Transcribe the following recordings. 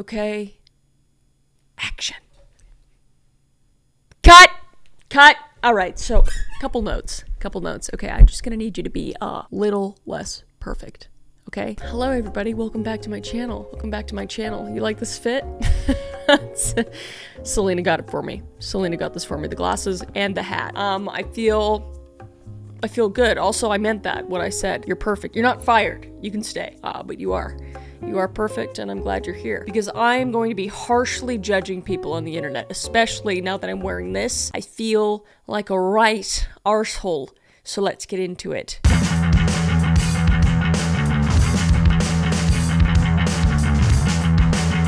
Okay? Action. Cut. All right, so couple notes. Okay, I'm just gonna need you to be a little less perfect. Okay? Hello, everybody. Welcome back to my channel. You like this fit? Selena got it for me. The glasses and the hat. I feel good. Also, I meant that, what I said. You're perfect. You're not fired. You can stay. But you are. You are perfect, and I'm glad you're here. Because I'm going to be harshly judging people on the internet, especially now that I'm wearing this. I feel like a right arsehole. So let's get into it.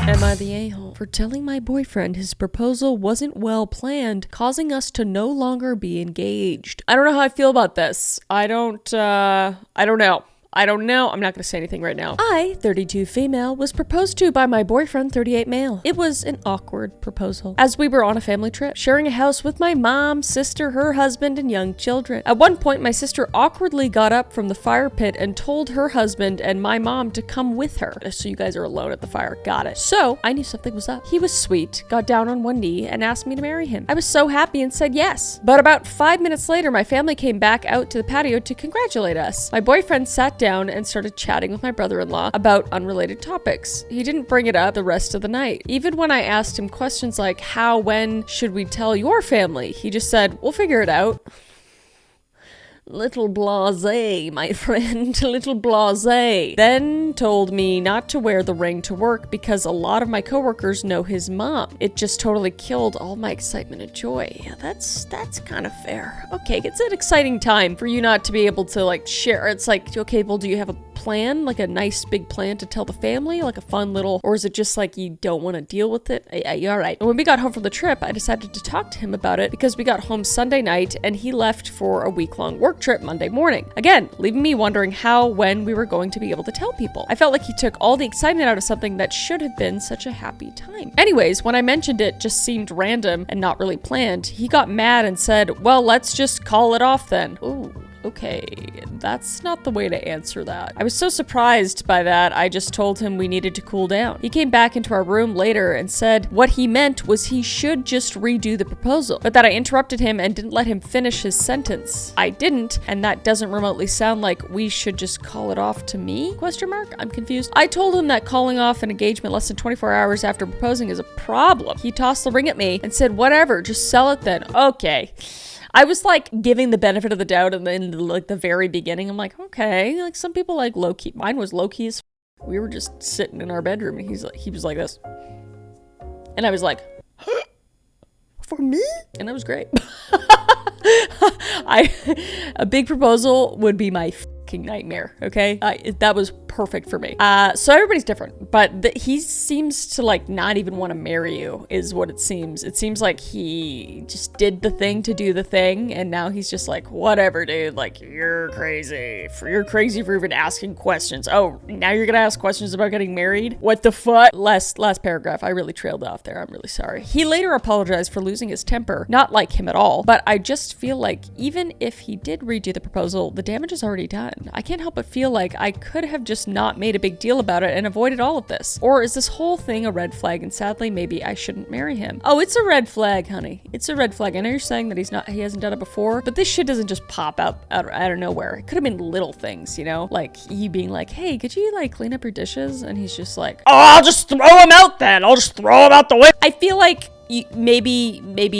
Am I the a-hole for telling my boyfriend his proposal wasn't well planned, causing us to no longer be engaged? I don't know how I feel about this. I don't know. I'm not going to say anything right now. I, 32 female, was proposed to by my boyfriend, 38 male. It was an awkward proposal, as we were on a family trip, sharing a house with my mom, sister, her husband, and young children. At one point, my sister awkwardly got up from the fire pit and told her husband and my mom to come with her. So you guys are alone at the fire. Got it. So I knew something was up. He was sweet, got down on one knee, and asked me to marry him. I was so happy and said yes. But about 5 minutes later, my family came back out to the patio to congratulate us. My boyfriend sat down and started chatting with my brother-in-law about unrelated topics. He didn't bring it up the rest of the night. Even when I asked him questions like, when should we tell your family? He just said, we'll figure it out. Little blasé, my friend, little blasé. Then told me not to wear the ring to work because a lot of my coworkers know his mom. It just totally killed all my excitement and joy. Yeah, that's kind of fair. Okay, it's an exciting time for you not to be able to share. It's like, okay, well, do you have a plan, like a nice big plan to tell the family, like a fun little, or is it just like you don't want to deal with it? All right. And when we got home from the trip, I decided to talk to him about it because we got home Sunday night and he left for a week-long work trip Monday morning. Again, leaving me wondering when we were going to be able to tell people. I felt like he took all the excitement out of something that should have been such a happy time. Anyways, when I mentioned it just seemed random and not really planned, he got mad and said, well, let's just call it off then. Ooh. Okay, that's not the way to answer that. I was so surprised by that, I just told him we needed to cool down. He came back into our room later and said what he meant was he should just redo the proposal, but that I interrupted him and didn't let him finish his sentence. I didn't, and that doesn't remotely sound like we should just call it off to me? ? I'm confused. I told him that calling off an engagement less than 24 hours after proposing is a problem. He tossed the ring at me and said, whatever, just sell it then. Okay. I was giving the benefit of the doubt, and then the very beginning, I'm like, okay, some people low key. Mine was low key as we were just sitting in our bedroom, and he was like this, and I was like, for me, and that was great. A big proposal would be my nightmare. Okay, that was perfect for me. So everybody's different, but he seems to not even want to marry you is what it seems. It seems like he just did the thing to do the thing, and now he's just like, whatever, dude, you're crazy for even asking questions. Oh, now you're gonna ask questions about getting married? What the fuck? Last paragraph, I really trailed off there. I'm really sorry. He later apologized for losing his temper. Not like him at all, but I just feel like even if he did redo the proposal, the damage is already done. I can't help but feel like I could have just not made a big deal about it and avoided all of this. Or is this whole thing a red flag, and sadly maybe I shouldn't marry him? Oh, it's a red flag, honey. It's a red flag. I know you're saying that he hasn't done it before, but this shit doesn't just pop out of nowhere. It could have been little things, you know? Like you being like, hey, could you clean up your dishes? And he's just like, oh, I'll just throw him out then. I'll just throw him out the window. I feel like maybe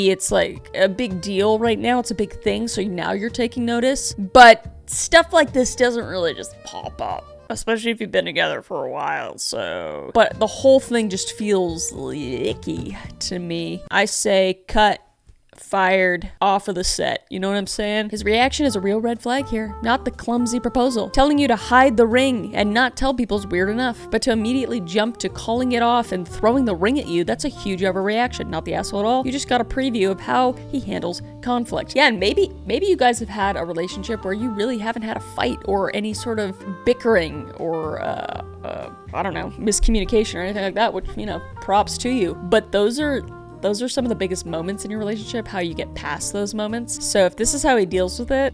it's a big deal right now. It's a big thing, so now you're taking notice. But stuff like this doesn't really just pop up, especially if you've been together for a while, so. But the whole thing just feels icky to me. I say cut, fired, off of the set. You know what I'm saying? His reaction is a real red flag here, not the clumsy proposal. Telling you to hide the ring and not tell people's weird enough, but to immediately jump to calling it off and throwing the ring at you, that's a huge overreaction. Not the asshole at all. You just got a preview of how he handles conflict. Yeah, and maybe you guys have had a relationship where you really haven't had a fight or any sort of bickering or I don't know, miscommunication or anything like that, which, props to you. But those are those are some of the biggest moments in your relationship, how you get past those moments. So if this is how he deals with it,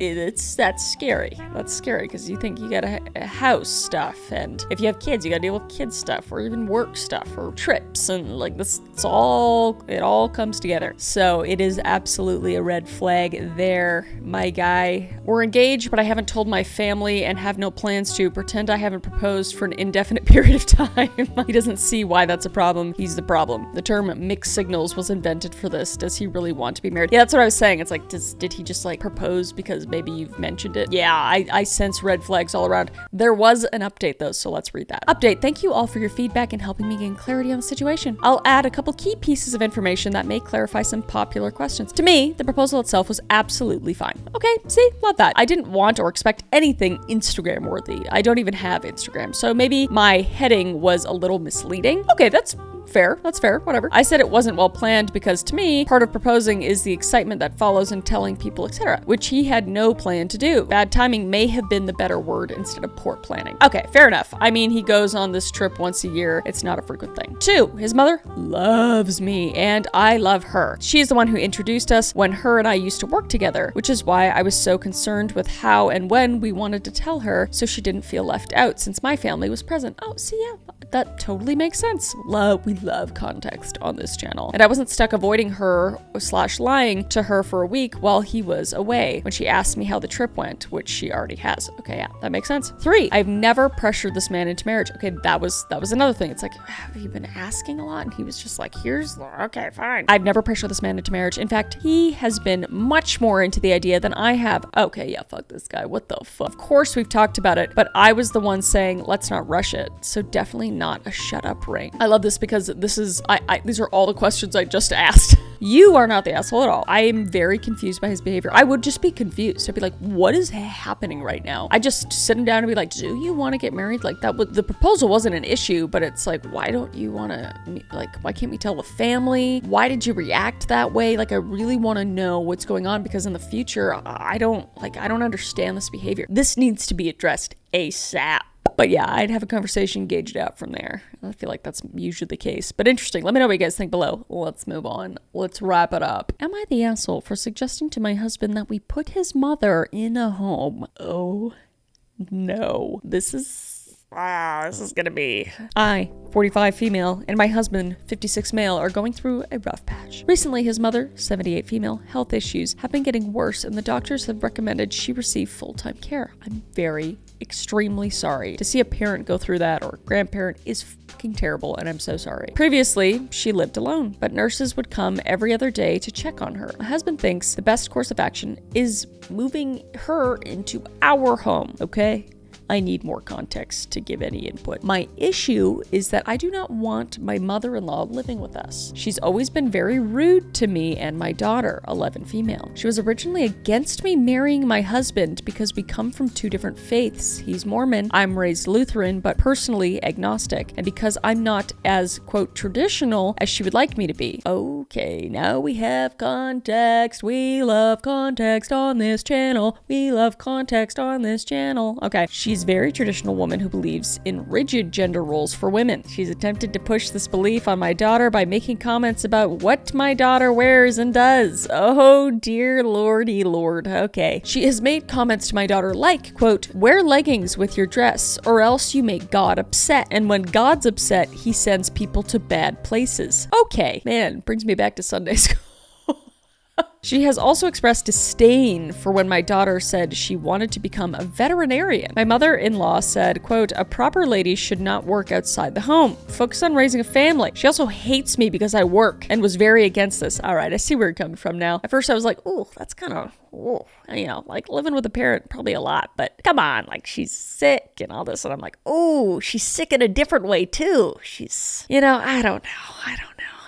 that's scary. That's scary because you think you got a house stuff, and if you have kids, you got to deal with kids stuff, or even work stuff, or trips, and like this, it all comes together. So it is absolutely a red flag there, my guy. We're engaged, but I haven't told my family and have no plans to. Pretend I haven't proposed for an indefinite period of time. He doesn't see why that's a problem. He's the problem. The term mixed signals was invented for this. Does he really want to be married? Yeah, that's what I was saying. It's like, did he just like propose because maybe you've mentioned it? Yeah, I sense red flags all around. There was an update though, so let's read that. Update. Thank you all for your feedback and helping me gain clarity on the situation. I'll add a couple key pieces of information that may clarify some popular questions. To me, the proposal itself was absolutely fine. Okay, see, love that. I didn't want or expect anything Instagram worthy. I don't even have Instagram, so maybe my heading was a little misleading. Okay, that's fair, whatever. I said it wasn't well planned because to me, part of proposing is the excitement that follows and telling people, etc., which he had no plan to do. Bad timing may have been the better word instead of poor planning. Okay, fair enough. I mean, he goes on this trip once a year. It's not a frequent thing. 2, his mother loves me and I love her. She's the one who introduced us when her and I used to work together, which is why I was so concerned with how and when we wanted to tell her so she didn't feel left out since my family was present. Oh, see, yeah, that totally makes sense. We love context on this channel. And I wasn't stuck avoiding her / lying to her for a week while he was away when she asked me how the trip went, which she already has. Okay, yeah, that makes sense. 3, I've never pressured this man into marriage. Okay, that was another thing. It's like, have you been asking a lot? And he was just like, okay, fine. I've never pressured this man into marriage. In fact, he has been much more into the idea than I have. Okay, yeah, fuck this guy. What the fuck? Of course we've talked about it, but I was the one saying, let's not rush it. So definitely not a shut up ring. I love this because these are all the questions I just asked. You are not the asshole at all. I am very confused by his behavior. I would just be confused. I'd be like, what is happening right now? I just sit him down and be like, do you want to get married? Like the proposal wasn't an issue, but it's like, why don't you want to, like, why can't we tell the family? Why did you react that way? Like, I really want to know what's going on because in the future, I don't understand this behavior. This needs to be addressed ASAP. But yeah, I'd have a conversation, gauge it out from there. I feel like that's usually the case. But interesting. Let me know what you guys think below. Let's move on. Let's wrap it up. Am I the asshole for suggesting to my husband that we put his mother in a home? Oh, no. This is gonna be... I, 45 female, and my husband, 56 male, are going through a rough patch. Recently, his mother, 78 female, health issues have been getting worse, and the doctors have recommended she receive full-time care. I'm extremely sorry. To see a parent go through that, or grandparent, is fucking terrible, and I'm so sorry. Previously, she lived alone, but nurses would come every other day to check on her. My husband thinks the best course of action is moving her into our home, okay? I need more context to give any input. My issue is that I do not want my mother-in-law living with us. She's always been very rude to me and my daughter, 11 female. She was originally against me marrying my husband because we come from 2 different faiths. He's Mormon, I'm raised Lutheran, but personally agnostic, and because I'm not as, quote, traditional as she would like me to be. Okay, now we have context. We love context on this channel. We love context on this channel. Okay, she's a very traditional woman who believes in rigid gender roles for women. She's attempted to push this belief on my daughter by making comments about what my daughter wears and does. Oh dear lordy lord. Okay. She has made comments to my daughter like, quote, wear leggings with your dress or else you make God upset. And when God's upset, he sends people to bad places. Okay. Man, brings me back to Sunday school. She has also expressed disdain for when my daughter said she wanted to become a veterinarian. My mother-in-law said, quote, a proper lady should not work outside the home. Focus on raising a family. She also hates me because I work and was very against this. All right, I see where you're coming from now. At first I was like, oh, that's kind of, like living with a parent, probably a lot, but come on, like she's sick and all this. And I'm like, oh, she's sick in a different way too. She's, I don't know.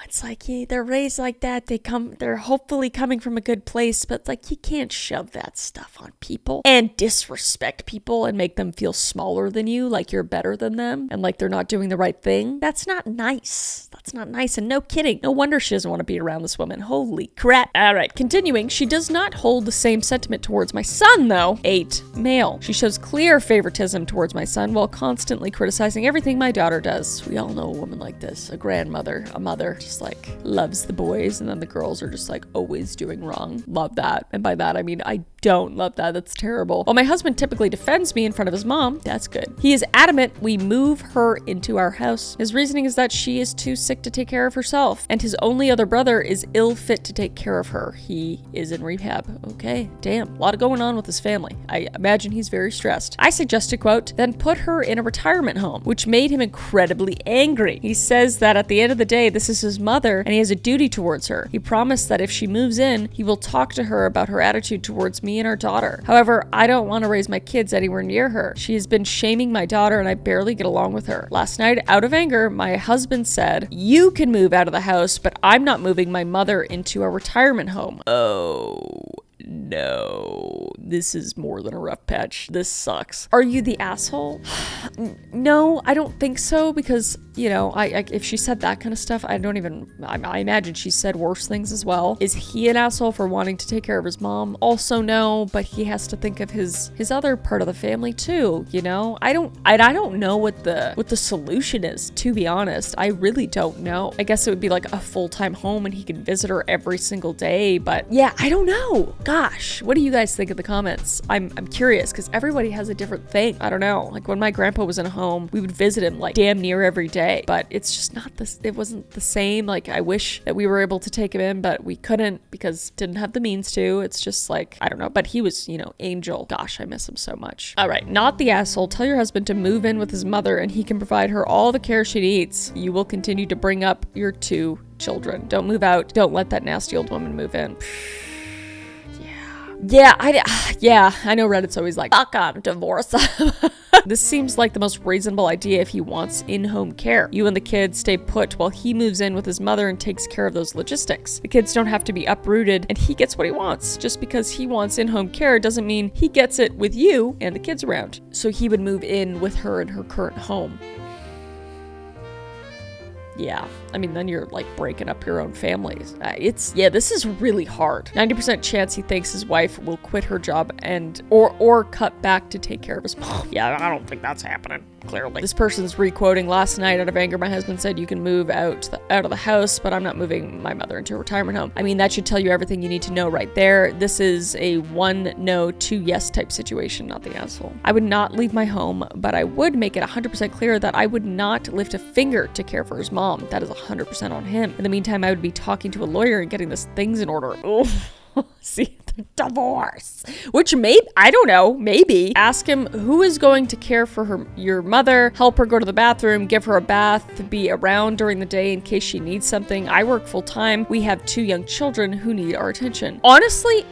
It's like, yeah, they're raised like that. They're hopefully coming from a good place, but like you can't shove that stuff on people and disrespect people and make them feel smaller than you, like you're better than them and like they're not doing the right thing. That's not nice. That's not nice. And no kidding. No wonder she doesn't want to be around this woman. Holy crap. All right. Continuing. She does not hold the same sentiment towards my son, though. 8 male. She shows clear favoritism towards my son while constantly criticizing everything my daughter does. We all know a woman like this. A grandmother, a mother. Just just like loves the boys, and then the girls are just like always doing wrong. Love that. And by that, I mean, I don't love that. That's terrible. While my husband typically defends me in front of his mom, that's good. He is adamant we move her into our house. His reasoning is that she is too sick to take care of herself, and his only other brother is ill fit to take care of her. He is in rehab. Okay, damn. A lot going on with his family. I imagine he's very stressed. I suggested, quote, then put her in a retirement home, which made him incredibly angry. He says that at the end of the day, this is his mother, and he has a duty towards her. He promised that if she moves in, he will talk to her about her attitude towards me and our daughter. However, I don't want to raise my kids anywhere near her. She has been shaming my daughter, and I barely get along with her. Last night, out of anger, my husband said, you can move out of the house, but I'm not moving my mother into a retirement home. Oh, no, this is more than a rough patch. This sucks. Are you the asshole? No, I don't think so, because, you know, I if she said that kind of stuff, I imagine she said worse things as well. Is he an asshole for wanting to take care of his mom? Also no, but he has to think of his other part of the family too, you know? I don't know what the solution is, to be honest. I really don't know. I guess it would be like a full-time home and he can visit her every single day, but yeah, I don't know. Gosh, what do you guys think in the comments? I'm curious, because everybody has a different thing. I don't know. Like when my grandpa was in a home, we would visit him like damn near every day, but it's just not this. It wasn't the same. Like I wish that we were able to take him in, but we couldn't because didn't have the means to. It's just like, I don't know, but he was, you know, angel. Gosh, I miss him so much. All right, not the asshole. Tell your husband to move in with his mother and he can provide her all the care she needs. You will continue to bring up your 2 children. Don't move out. Don't let that nasty old woman move in. Yeah, I know Reddit's always like, fuck on, divorce. This seems like the most reasonable idea if he wants in-home care. You and the kids stay put while he moves in with his mother and takes care of those logistics. The kids don't have to be uprooted, and he gets what he wants. Just because he wants in-home care doesn't mean he gets it with you and the kids around. So he would move in with her in her current home. Yeah, I mean, then you're like breaking up your own families. This is really hard. 90% chance he thinks his wife will quit her job and or cut back to take care of his mom. Yeah, I don't think that's happening. Clearly. This person's re-quoting, last night out of anger, my husband said you can move out of the house, but I'm not moving my mother into a retirement home. I mean, that should tell you everything you need to know right there. This is a 1 no, 2 yes type situation, not the asshole. I would not leave my home, but I would make it 100% clear that I would not lift a finger to care for his mom. That is 100% on him. In the meantime, I would be talking to a lawyer and getting these things in order. See, the divorce. Which I don't know, maybe. Ask him who is going to care for your mother, help her go to the bathroom, give her a bath, to be around during the day in case she needs something. I work full time. We have 2 young children who need our attention. Honestly,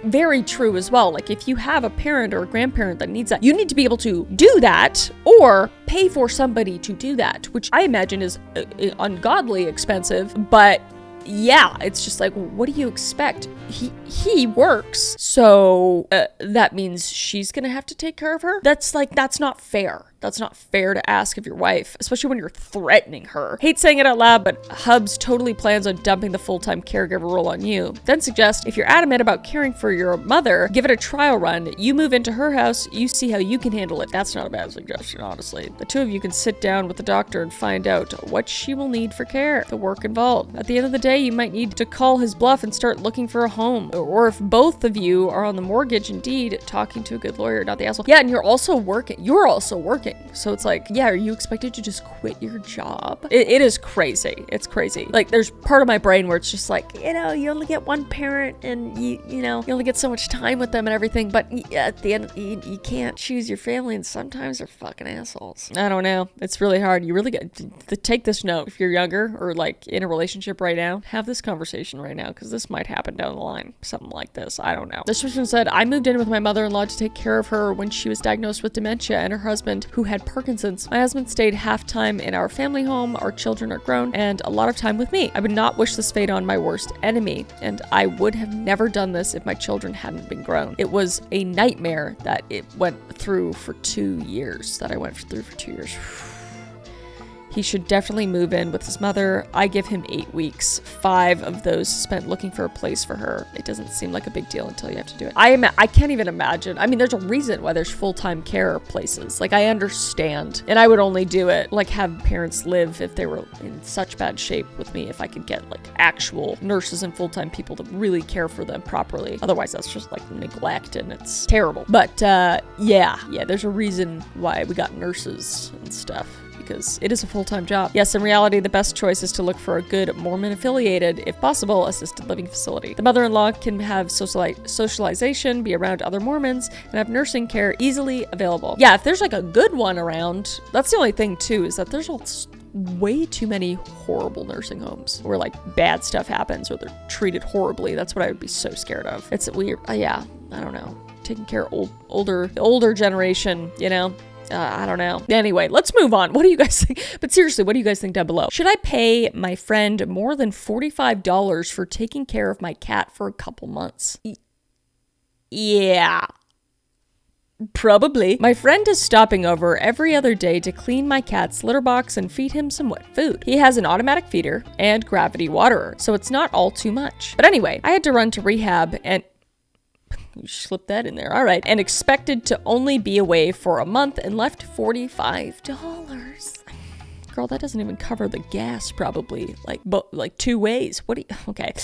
very true as well. Like if you have a parent or a grandparent that needs that, you need to be able to do that or pay for somebody to do that, which I imagine is ungodly expensive, but yeah, it's just like, what do you expect? He works, so that means she's gonna have to take care of her. That's not fair. That's not fair to ask of your wife, especially when you're threatening her. Hate saying it out loud, but Hubs totally plans on dumping the full-time caregiver role on you. Then suggest, if you're adamant about caring for your mother, give it a trial run. You move into her house, you see how you can handle it. That's not a bad suggestion, honestly. The 2 of you can sit down with the doctor and find out what she will need for care, the work involved. At the end of the day, you might need to call his bluff and start looking for a home. Or if both of you are on the mortgage, indeed, talking to a good lawyer, not the asshole. Yeah, and you're also working. So it's like, yeah, are you expected to just quit your job? It is crazy. It's crazy. Like there's part of my brain where it's just like, you know, you only get one parent and you only get so much time with them and everything. But at the end, you can't choose your family, and sometimes they're fucking assholes. I don't know. It's really hard. You really get to take this note. If you're younger or like in a relationship right now, have this conversation right now, because this might happen down the line. Something like this. I don't know. This person said, I moved in with my mother-in-law to take care of her when she was diagnosed with dementia and her husband, who had Parkinson's. My husband stayed half time in our family home. Our children are grown, and a lot of time with me. I would not wish this fate on my worst enemy, and I would have never done this if my children hadn't been grown. It was a nightmare that it went through for 2 years. He should definitely move in with his mother. I give him 8 weeks. 5 of those spent looking for a place for her. It doesn't seem like a big deal until you have to do it. I can't even imagine. I mean, there's a reason why there's full-time care places. Like, I understand. And I would only do it, like, have parents live if they were in such bad shape with me, if I could get, like, actual nurses and full-time people to really care for them properly. Otherwise, that's just, like, neglect, and it's terrible. But, yeah, there's a reason why we got nurses and stuff, because it is a full-time job. Yes, in reality, the best choice is to look for a good Mormon-affiliated, if possible, assisted living facility. The mother-in-law can have socialization, be around other Mormons, and have nursing care easily available. Yeah, if there's like a good one around, that's the only thing too, is that there's way too many horrible nursing homes where like bad stuff happens or they're treated horribly. That's what I would be so scared of. It's weird. Yeah, I don't know. Taking care of the older generation, you know? I don't know. Anyway, let's move on. What do you guys think? But seriously, what do you guys think down below? Should I pay my friend more than $45 for taking care of my cat for a couple months? Yeah. Probably. My friend is stopping over every other day to clean my cat's litter box and feed him some wet food. He has an automatic feeder and gravity waterer, so it's not all too much. But anyway, I had to run to rehab and... You slipped that in there. All right. And expected to only be away for a month and left $45. Girl, that doesn't even cover the gas probably, like 2 ways. What do you, okay.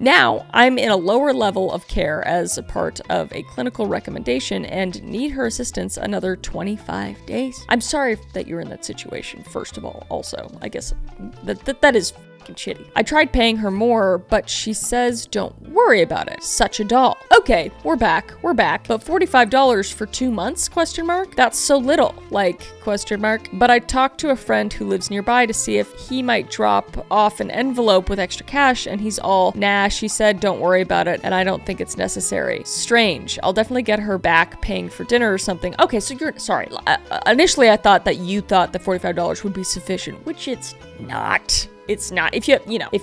Now, I'm in a lower level of care as a part of a clinical recommendation and need her assistance another 25 days. I'm sorry that you're in that situation, first of all. Also, I guess that is shitty. I tried paying her more, but she says don't worry about it. Such a doll. Okay, we're back. But $45 for 2 months? Question mark? That's so little. Like, question mark. But I talked to a friend who lives nearby to see if he might drop off an envelope with extra cash, and he's all, nah, she said don't worry about it, and I don't think it's necessary. Strange. I'll definitely get her back paying for dinner or something. Okay, so sorry. Initially I thought that you thought the $45 would be sufficient, which it's not. It's not. If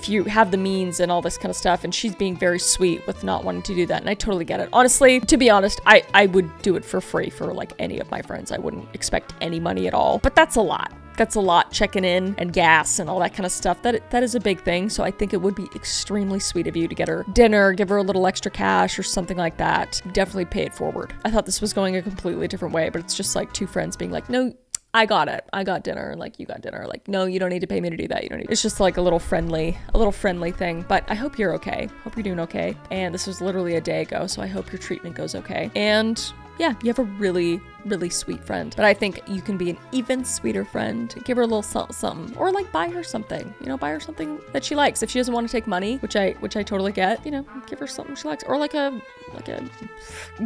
you have the means and all this kind of stuff, and she's being very sweet with not wanting to do that, and I totally get it. Honestly, to be honest, I would do it for free for like any of my friends. I wouldn't expect any money at all, but that's a lot. That's a lot, checking in and gas and all that kind of stuff. That is a big thing. So I think it would be extremely sweet of you to get her dinner, give her a little extra cash or something like that. Definitely pay it forward. I thought this was going a completely different way, but it's just like two friends being like, no, I got it. I got dinner. And like, you got dinner. Like, no, you don't need to pay me to do that. You don't need. It's just like a little friendly thing. But I hope you're okay. Hope you're doing okay. And this was literally a day ago, so I hope your treatment goes okay. And yeah, you have a really, really sweet friend. But I think you can be an even sweeter friend. Give her a little something. Or like buy her something. You know, buy her something that she likes. If she doesn't want to take money, which I totally get, you know, give her something she likes. Or like a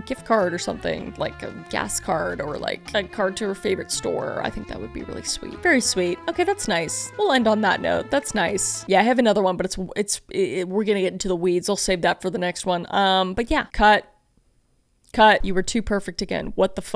gift card or something. Like a gas card or like a card to her favorite store. I think that would be really sweet. Very sweet. Okay, that's nice. We'll end on that note. That's nice. Yeah, I have another one, but we're gonna get into the weeds. I'll save that for the next one. But yeah, cut. You were too perfect again. What the fuck?